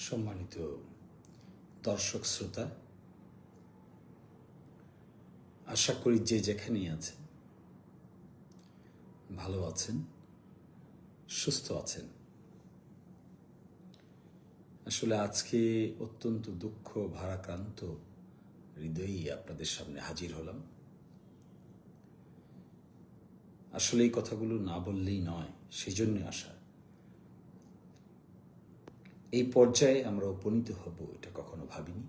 সম্মানিত দর্শক শ্রোতা, আশা করি যে যেখানেই আছেন ভালো আছেন, সুস্থ আছেন। আসলে আজকে অত্যন্ত দুঃখ ভারাক্রান্ত হৃদয়েই আপনাদের সামনে হাজির হলাম। আসলে এই কথাগুলো না বললেই নয়, সেই জন্য আসা। এই পর্যায়ে আমরা উপনীত হব এটা কখনো ভাবিনি,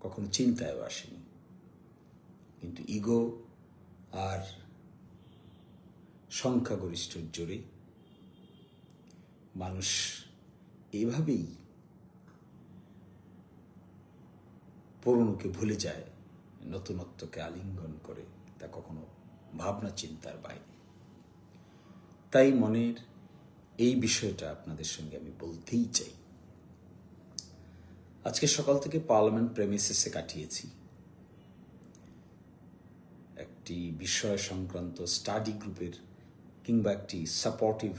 কখনো চিন্তায়ও আসেনি। কিন্তু ইগো আর সংখ্যাগরিষ্ঠের জোরে মানুষ এভাবেই পুরনোকে ভুলে যায়, নতুনত্বকে আলিঙ্গন করে, তা কখনো ভাবনা চিন্তার বাইরে। তাই মনের এই বিষয়টা আপনাদের সঙ্গে আমি বলতেই চাই। আজকে সকাল থেকে পার্লামেন্ট প্রেমিসেসে কাটিয়েছি। একটি বিষয় সংক্রান্ত স্টাডি গ্রুপের কিংবা একটি সাপোর্টিভ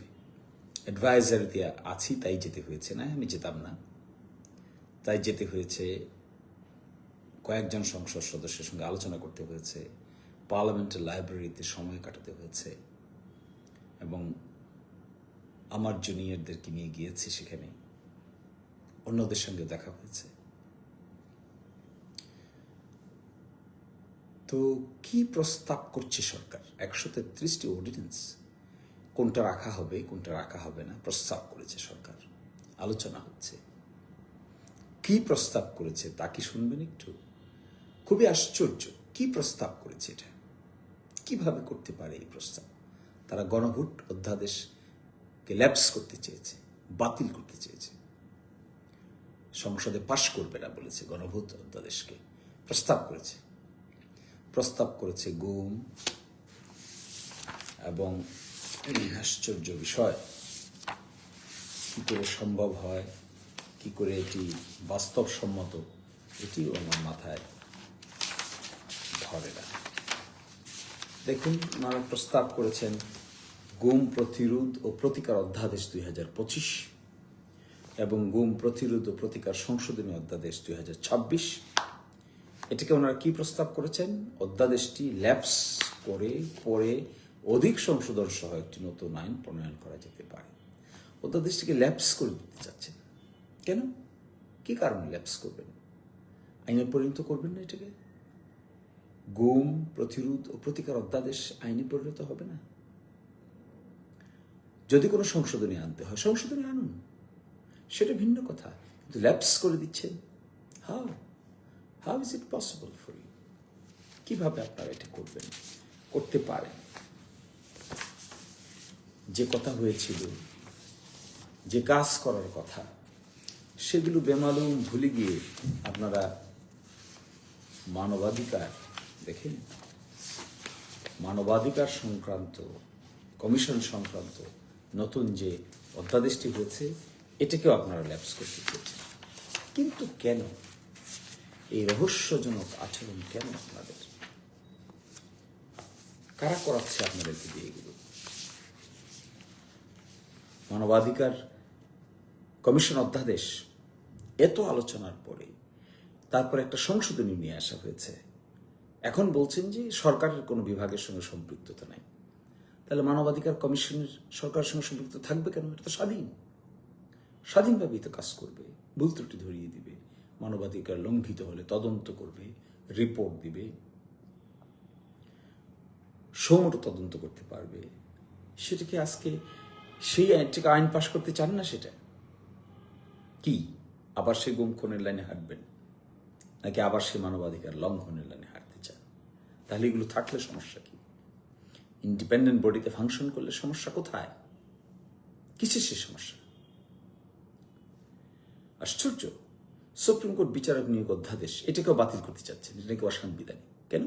অ্যাডভাইজারিতে আছি, তাই যেতে হয়েছে। না, আমি যেতাম না, তাই যেতে হয়েছে। কয়েকজন সংসদ সদস্যের সঙ্গে আলোচনা করতে হয়েছে, পার্লামেন্টের লাইব্রেরিতে সময় কাটাতে হয়েছে এবং আমার জুনিয়রদেরকে নিয়ে গিয়েছি সেখানে, অন্যদের সঙ্গে দেখা হয়েছে। তো কি প্রস্তাব করছে সরকার? 133টি অর্ডিন্যান্স, কোনটা রাখা হবে কোনটা রাখা হবে না প্রস্তাব করেছে সরকার, আলোচনা হচ্ছে। কি প্রস্তাব করেছে তা কি শুনবেন একটু? খুবই আশ্চর্য। কি প্রস্তাব করেছে, এটা কিভাবে করতে পারে এই প্রস্তাব? তারা গণভোট অধ্যাদেশকে ল্যাপস করতে চেয়েছে, বাতিল করতে চেয়েছে, সংসদে পাশ করবে না বলেছে। গণভোট অধ্যাদেশকে প্রস্তাব করেছে গুম। এবং আশ্চর্য বিষয়, কি করে সম্ভব হয়, কি করে এটি বাস্তবসম্মত, এটিও আমার মাথায় ধরে না। দেখুন, ওনারা প্রস্তাব করেছেন গুম প্রতিরোধ ও প্রতিকার অধ্যাদেশ 2025 এবং গুম প্রতিরোধ ও প্রতিকার সংশোধনী অধ্যাদেশ 2026। এটাকে ওনারা কি প্রস্তাব করেছেন? অধ্যাদেশটি ল্যাপস করে পরে অধিক সংশোধন সহ একটি নতুন আইন প্রণয়ন করা যেতে পারে। অধ্যাদেশটিকে ল্যাপস করে দিতে চাচ্ছেন কেন? কি কারণে ল্যাপস করবেন? আইনে পরিণত করবেন না এটাকে? গুম প্রতিরোধ ও প্রতিকার অধ্যাদেশ আইনে পরিণত হবে না? যদি কোনো সংশোধনী আনতে হয়, সংশোধনী আনুন, সেটা ভিন্ন কথা। কিন্তু ল্যাপস করে দিচ্ছেন, how is it possible for you? কিভাবে আপনারা এটা করবেন, করতে পারেন? যে কথা হয়েছিল, যে কাজ করার কথা, সেগুলো বেমালুম ভুলে গিয়ে আপনারা মানবাধিকার দেখেন, মানবাধিকার সংক্রান্ত কমিশন সংক্রান্ত নতুন যে অধ্যাদেশটি হয়েছে, এটাকেও আপনারা ল্যাপস করতে চেয়েছেন। কিন্তু কেন এই রহস্যজনক আচরণ? কেন আপনাদের? কারা করাচ্ছে আপনাদেরকে দিয়ে এগুলো? মানবাধিকার কমিশন অধ্যাদেশ এত আলোচনার পরে তারপর একটা সংশোধনী নিয়ে আসা হয়েছে। এখন বলছেন যে সরকারের কোনো বিভাগের সঙ্গে সম্পৃক্ততা নাই। তাহলে মানবাধিকার কমিশনের সরকারের সঙ্গে সম্পৃক্ত থাকবে কেন? এটা তো স্বাধীনভাবেই তো কাজ করবে, ভুল ত্রুটি ধরিয়ে দিবে, মানবাধিকার লঙ্ঘিত হলে তদন্ত করবে, রিপোর্ট দিবে, সমস্ত তদন্ত করতে পারবে। সেটাকে আজকে সেই আইনটাকে আইন পাশ করতে চান না? সেটা কি আবার সে গুম খুনের লাইনে হাঁটবেন, নাকি আবার সে মানবাধিকার লঙ্ঘনের লাইনে হাঁটতে চান? তাহলে এগুলো থাকলে সমস্যা কি? ইন্ডিপেন্ডেন্ট বডিতে ফাংশন করলে সমস্যা কোথায়? কিসের সে সমস্যা? আশ্চর্য। সুপ্রিম কোর্ট বিচারক নিয়োগ অধ্যাদেশ, এটাকেও বাতিল করতে চাচ্ছেন। এটা নাকি অসাংবিধানিক। কেন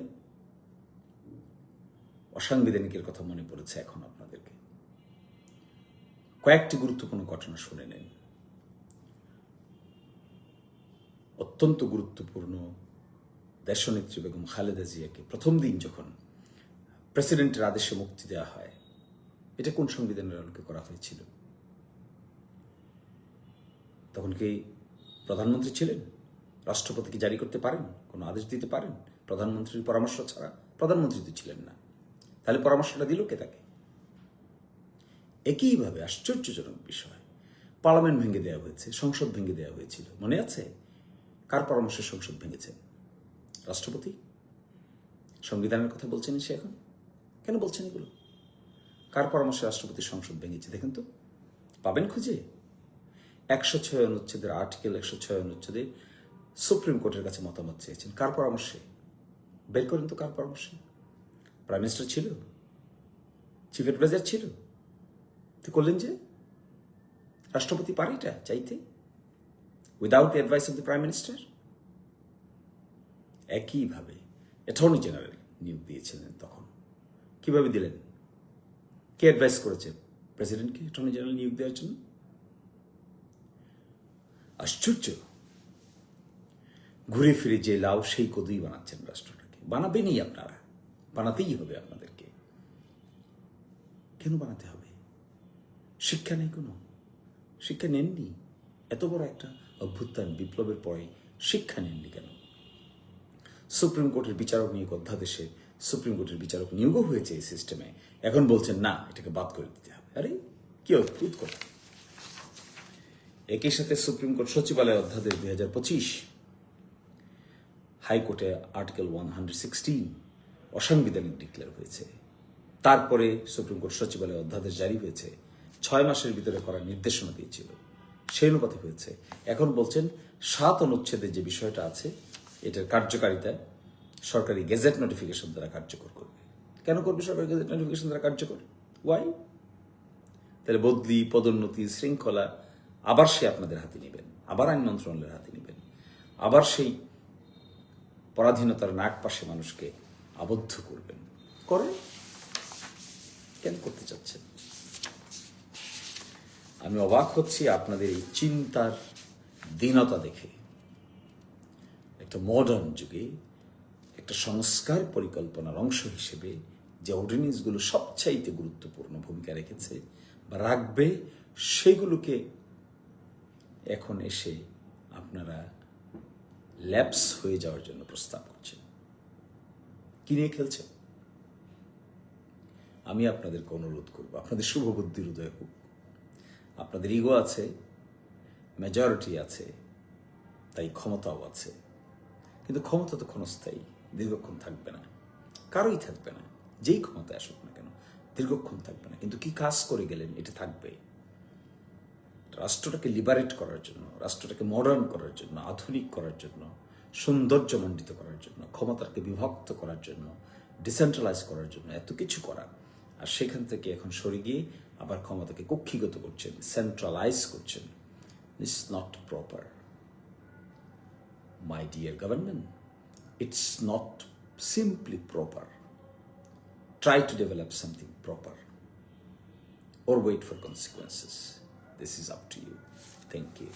অসাংবিধানিকের কথা মনে পড়েছে এখন আপনাদেরকে? কয়েকটি গুরুত্বপূর্ণ ঘটনা শুনে নেন। অত্যন্ত গুরুত্বপূর্ণ, দেশনেত্রী বেগম খালেদা জিয়াকে প্রথম দিন যখন প্রেসিডেন্টের আদেশে মুক্তি দেওয়া হয়, এটা কোন সংবিধানের আলোকে করা হয়েছিল? তখন কি প্রধানমন্ত্রী ছিলেন? রাষ্ট্রপতি কি জারি করতে পারেন? কোনো আদেশ দিতে পারেন প্রধানমন্ত্রীর পরামর্শ ছাড়া? প্রধানমন্ত্রী তো ছিলেন না। তাহলে পরামর্শটা দিল কে তাকে? একইভাবে আশ্চর্যজনক বিষয়, পার্লামেন্ট ভেঙে দেওয়া হয়েছে, সংসদ ভেঙে দেওয়া হয়েছিল। মনে আছে? কার পরামর্শে সংসদ ভেঙেছেন? রাষ্ট্রপতি। সংবিধানের কথা বলছেন সে এখন? কেন বলছেন এগুলো? কার পরামর্শে রাষ্ট্রপতি সংসদ ভেঙেছে দেখেন তো, পাবেন খুঁজে। 106 অনুচ্ছেদের আর্টিকেল 106 অনুচ্ছেদে সুপ্রিম কোর্টের কাছে মতামত চেয়েছেন। কার পরামর্শে? বের করেন তো কার পরামর্শে। প্রাইম মিনিস্টার ছিল? চিফ অ্যাডভাইজার ছিল? তো করলেন যে রাষ্ট্রপতি পারে এটা চাইতে without the advice of the prime minister. একইভাবে অ্যাটর্নি জেনারেল নিয়োগ দিয়েছিলেন তখন। কিভাবে দিলেন? কে অ্যাডভাইস করেছে প্রেসিডেন্টকে অ্যাটর্নি জেনারেল নিয়োগ দেওয়ার জন্য? আশ্চর্য। ঘুরে ফিরে যে লাউ সেই কদুই বানাচ্ছেন রাষ্ট্রটাকে। বানাবেনই আপনারা, বানাতেই হবে আপনাদেরকে। কেন বানাতে হবে? শিক্ষা নেই কোনো? শিক্ষা নেননি? এত বড় একটা অভ্যুত্থান বিপ্লবের পরে শিক্ষা নেননি কেন? সুপ্রিম কোর্টের বিচারক নিয়োগ অধ্যাদেশে সুপ্রিম কোর্টের বিচারক নিয়োগও হয়েছে এই সিস্টেমে, এখন বলছেন না এটাকে বাদ করে দিতে হবে। আরে কি অদ্ভুত কথা। একই সাথে সুপ্রিম কোর্ট সচিবালয় অধ্যাদেশ 2025 হাইকোর্টে আর্টিকেল 116 অসাংবিধানিক ডিক্লেয়ার হয়েছে। তারপরে সুপ্রিম কোর্ট সচিবালয় অধ্যাদেশ জারি হয়েছে, 6 মাসের ভিতরে করার নির্দেশনা দিয়েছিল, সেই অনুপাতে হয়েছে। এখন বলছেন 7 অনুচ্ছেদে যে বিষয়টা আছে এটার কার্যকারিতা সরকারি গেজেট নোটিফিকেশন দ্বারা কার্যকর করবে। কেন করবে সরকারি গেজেট নোটিফিকেশন দ্বারা কার্যকর? ওয়াই? তাহলে বদলি, পদোন্নতি, শৃঙ্খলা আবার সে আপনাদের হাতে নেবেন, আবার আইন মন্ত্রণালয়ের হাতে নেবেন, আবার সেই পরাধীনতার নাক পাশে মানুষকে আবদ্ধ করবেন। করে কেন করতে চাচ্ছেন? আমি অবাক হচ্ছি আপনাদের এই চিন্তার দীনতা দেখে। একটা মডার্ন যুগে একটা সংস্কার পরিকল্পনার অংশ হিসেবে যে অর্ডিন্যান্সগুলো সবচাইতে গুরুত্বপূর্ণ ভূমিকা রেখেছে বা রাখবে, সেগুলোকে এখন এসে আপনারা ল্যাপস হয়ে যাওয়ার জন্য প্রস্তাব করছেন। কি নিয়ে খেলছেন? আমি আপনাদেরকে অনুরোধ করব, আপনাদের শুভ বুদ্ধির উদয় হোক। আপনাদের ইগো আছে, মেজরিটি আছে, তাই ক্ষমতাও আছে, কিন্তু ক্ষমতা তো ক্ষণস্থায়ী, দীর্ঘক্ষণ থাকবে না, কারোই থাকবে না। যেই ক্ষমতায় আসুক না কেন দীর্ঘক্ষণ থাকবে না। কিন্তু কি কাজ করে গেলেন এটা থাকবে। রাষ্ট্রটাকে লিবারেট করার জন্য, রাষ্ট্রটাকে মডার্ন করার জন্য, আধুনিক করার জন্য, সৌন্দর্যমণ্ডিত করার জন্য, ক্ষমতাকে বিভক্ত করার জন্য, ডিসেন্ট্রালাইজ করার জন্য এত কিছু করা, আর সেখান থেকে এখন সরে গিয়ে আবার ক্ষমতাকে কক্ষিগত করছেন, সেন্ট্রালাইজ করছেন। It's not proper, my dear government. It's not simply proper. Try to develop something proper or wait for consequences. This is up to you. Thank you.